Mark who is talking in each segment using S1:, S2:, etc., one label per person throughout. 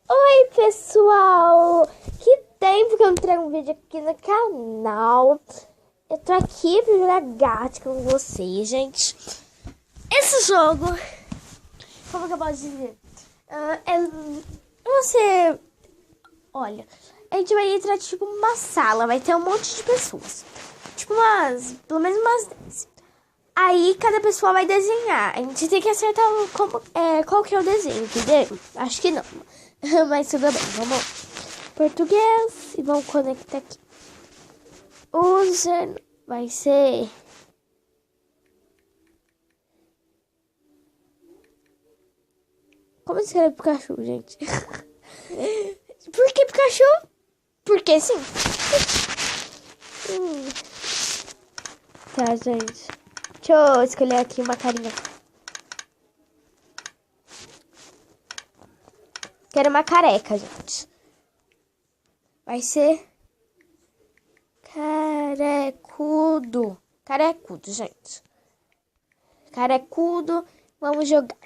S1: Oi, pessoal! Que tempo que eu não trago um vídeo aqui no canal. Eu tô aqui pra jogar gato com vocês, gente. Esse jogo, como que eu posso dizer? Você... Olha, a gente vai entrar tipo uma sala, vai ter um monte de pessoas. Tipo pelo menos umas 10. Aí cada pessoa vai desenhar. A gente tem que acertar qual que é o desenho, entendeu? Acho que não. Mas tudo bem, vamos lá. Português e vamos conectar aqui. User vai ser... Como escreve Pikachu, gente? Por que Pikachu? Porque sim. Tá, gente. Deixa eu escolher aqui uma carinha. Quero uma careca, gente. Vai ser... Carecudo. Carecudo, gente. Carecudo. Vamos jogar.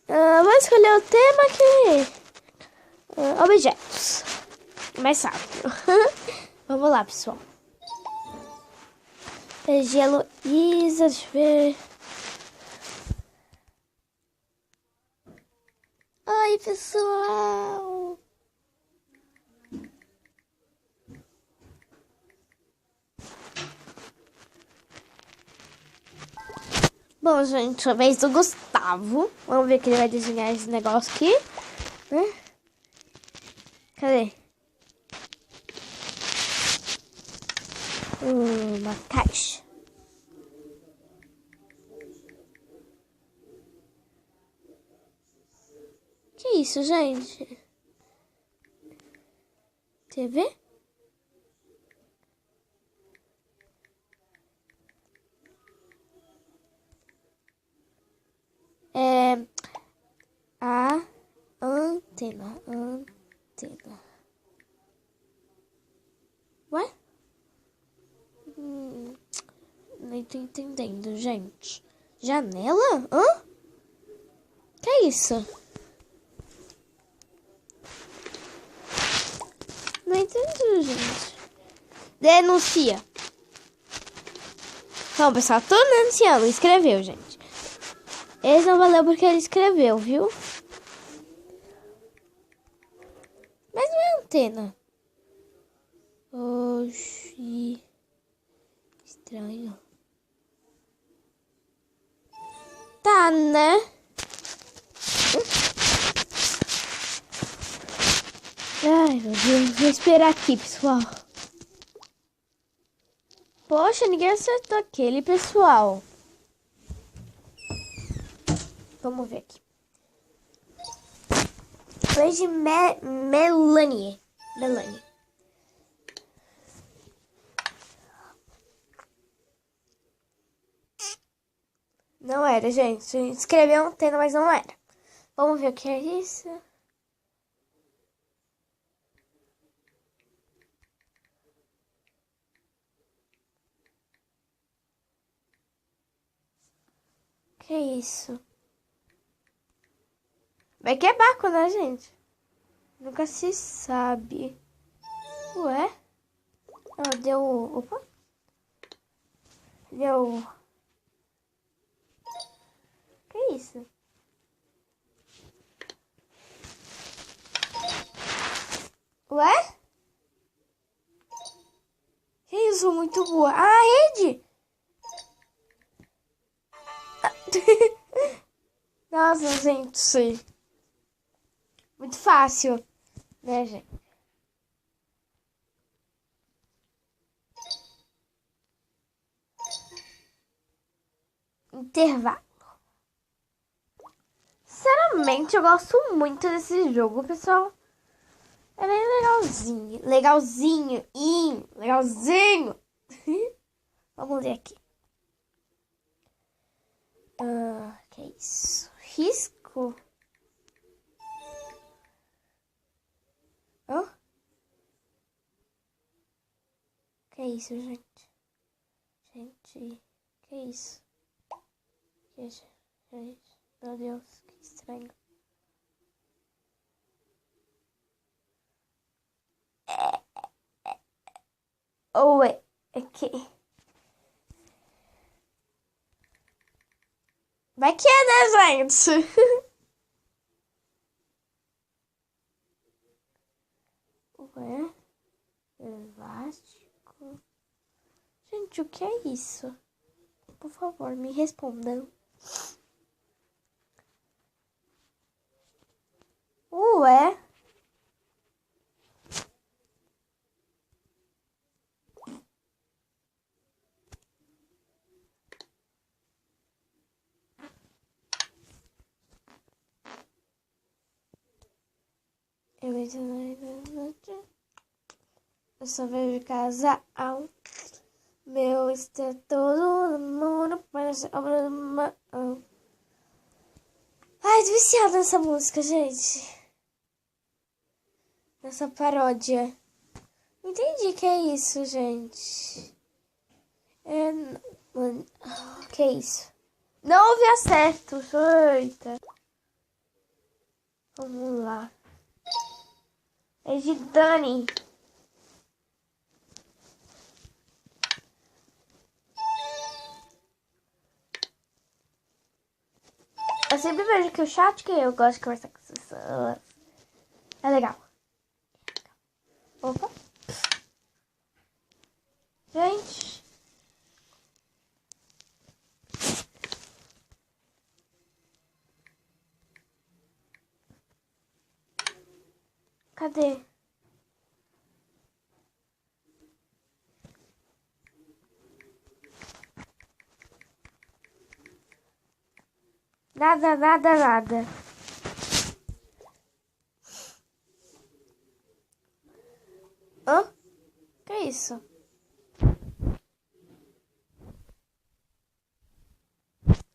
S1: Vou escolher o tema aqui. Objetos. Mais rápido. Vamos lá, pessoal. Gelo Isa, deixa eu ver. Oi, pessoal. Bom, gente, a vez do Gustavo. Vamos ver que ele vai desenhar esse negócio aqui, né? Cadê? Uma caixa. Que isso, gente? TV? A antena. Ué? Nem tô entendendo, gente. Janela? Hã? Que é isso? Não entendi, gente. Denuncia. Então, pessoal, tô denunciando. Escreveu, gente. Esse não valeu porque ele escreveu, viu? Mas não é antena. Oxi. Estranho. Tá, né? Ai, meu Deus. Vou esperar aqui, pessoal. Poxa, ninguém acertou aquele, pessoal. Vamos ver aqui. Lady Melanie. Não era, gente. Escreveu antena, mas não era. Vamos ver o que é isso. Que é isso? Vai que é barco, né, gente? Nunca se sabe. Ué? Deu... Opa. Deu... Que é isso? Ué? Que isso? Muito boa. Ah, rede! Nossa, gente. Muito fácil. Né, gente? Intervalo. Sinceramente, eu gosto muito desse jogo, pessoal. É bem legalzinho. Legalzinho. Vamos ler aqui. Que é isso? Risco? Hã? Que é isso, gente? Que é isso? Que é isso? Meu Deus, que estranho. Ou é que... Vai que é, né, gente? Ué, elástico. Gente, o que é isso? Por favor, me respondam. Ué? Eu só vejo casal. Meu está todo mundo parece obra do mal. Ai, tô viciada nessa música, gente. Nessa paródia. Não entendi que é isso, gente. Que é isso? Não ouvi acerto. Eita. Vamos lá. É de Dani. Eu sempre vejo que o chat, que eu gosto de conversar com as pessoas. É legal. Opa. Gente. Cadê? Nada, nada, nada. Hã? Que é isso?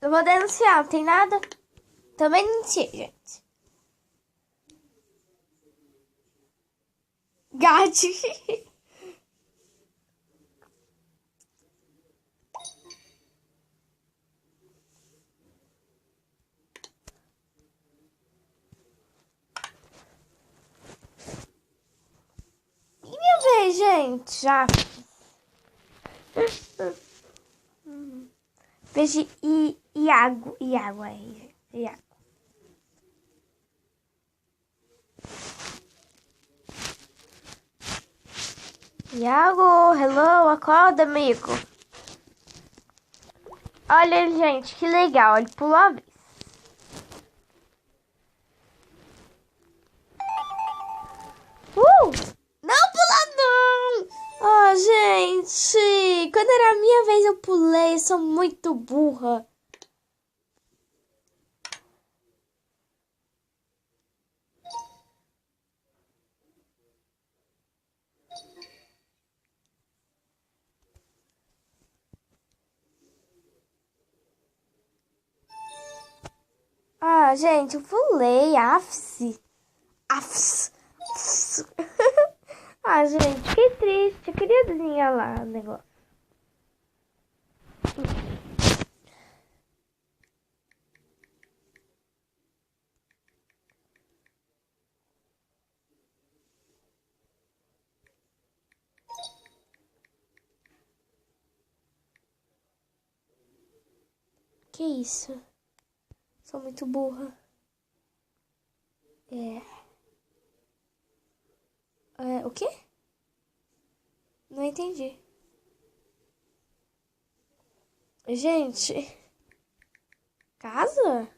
S1: Eu vou denunciar, não tem nada? Também denunciei, gente. Gato. E meu bem, gente, já. Veja Iago. Iago aí. Iago. Iago, hello, acorda, amigo. Olha, gente, que legal. Ele pulou a vez. Não pula não! Ah, gente, quando era a minha vez eu pulei. Eu sou muito burra. Ah, gente, eu pulei. Afs. Afs. Afs. Ah, gente, que triste. Eu queria desenhar lá o negócio. Que isso? Sou muito burra. O quê? Não entendi. Gente. Casa?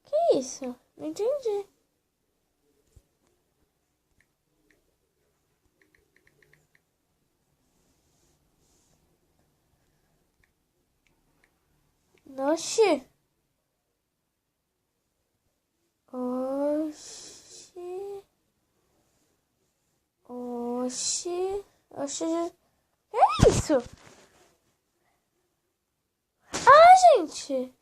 S1: Que isso? Não entendi. Oxi. Oxi. Oxi. Oxi. É isso? Ah, gente.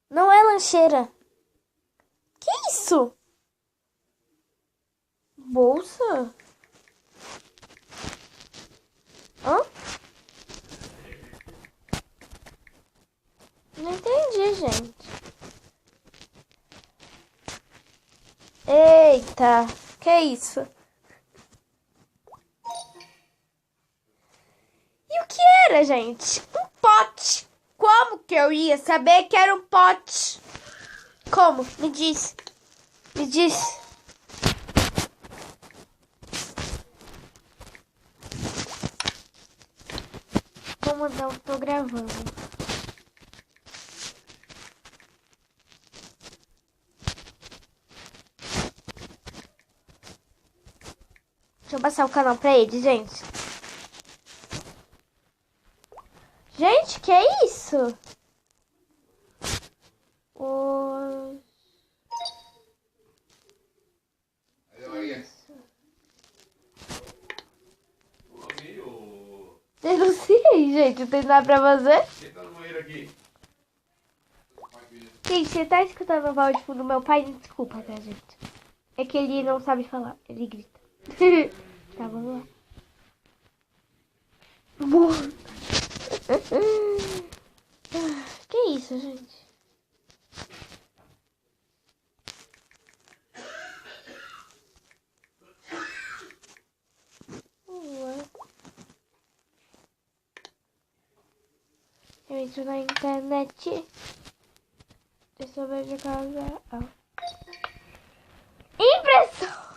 S1: Não é lancheira. Que isso? Bolsa? Hã? Não entendi, gente. Eita, que isso? E o que era, gente? Um pote. Como que eu ia saber que era um pote? Como? Me diz. Me diz. Como não tô gravando? Deixa eu passar o canal pra ele, gente. Gente, que é isso? O... Denunciei, gente. Não tem nada pra fazer.
S2: Quem tá no banheiro aqui?
S1: Gente, você tá escutando a voz de fundo do meu pai? Desculpa, tá, gente? É que ele não sabe falar. Ele grita. Tá, vamos lá. Morto. Que isso, gente? Eu entro na internet. Eu só vejo casa. Impressora!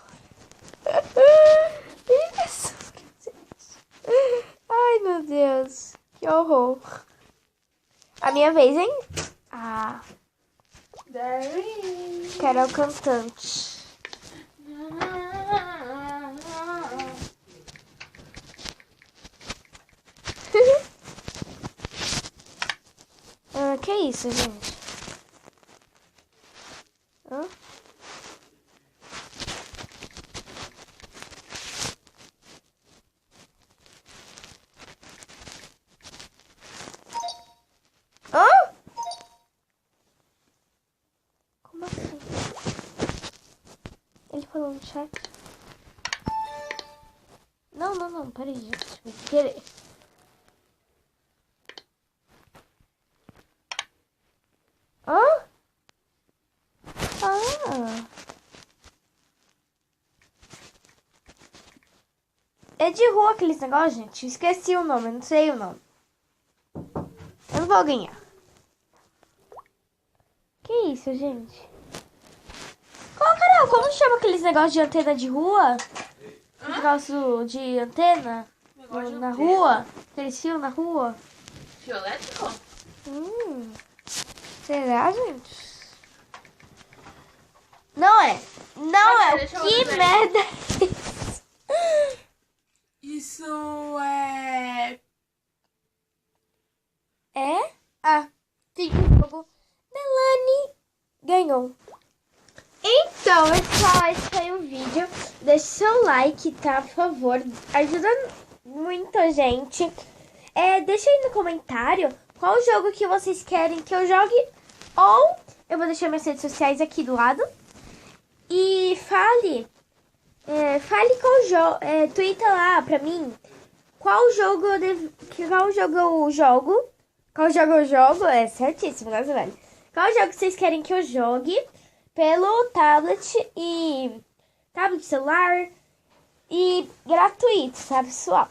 S1: Impressora, gente. Ai, meu Deus. Que horror. A minha vez, hein? Ah. Carol cantante. Que isso, gente? Hã? Hã? Como assim? Ele falou no chat. Não, peraí, gente. Vou querer. Hã? Ah. É de rua aqueles negócios, gente. Esqueci o nome, eu não sei o nome. Eu não vou ganhar. Que isso, gente? Carol, como chama aqueles negócios de antena de rua? Negócio de antena? Na rua? Aqueles fios na rua?
S3: Fio elétrico?
S1: Será, gente? Não é. Não é.
S3: deixa eu
S1: Que
S3: ver.
S1: merda é isso?
S3: Isso é...
S1: É? Ah, tem um jogo. Melanie ganhou. Então, pessoal, esse foi o vídeo. Deixe seu like, tá? Por favor. Ajuda muita gente. Deixa aí no comentário qual jogo que vocês querem que eu jogue. Ou eu vou deixar minhas redes sociais aqui do lado. E fale qual jogo. Twitter lá pra mim. Qual jogo eu jogo. Qual jogo eu jogo? É certíssimo, nossa, velho. Qual jogo vocês querem que eu jogue pelo tablet celular e gratuito, sabe, pessoal?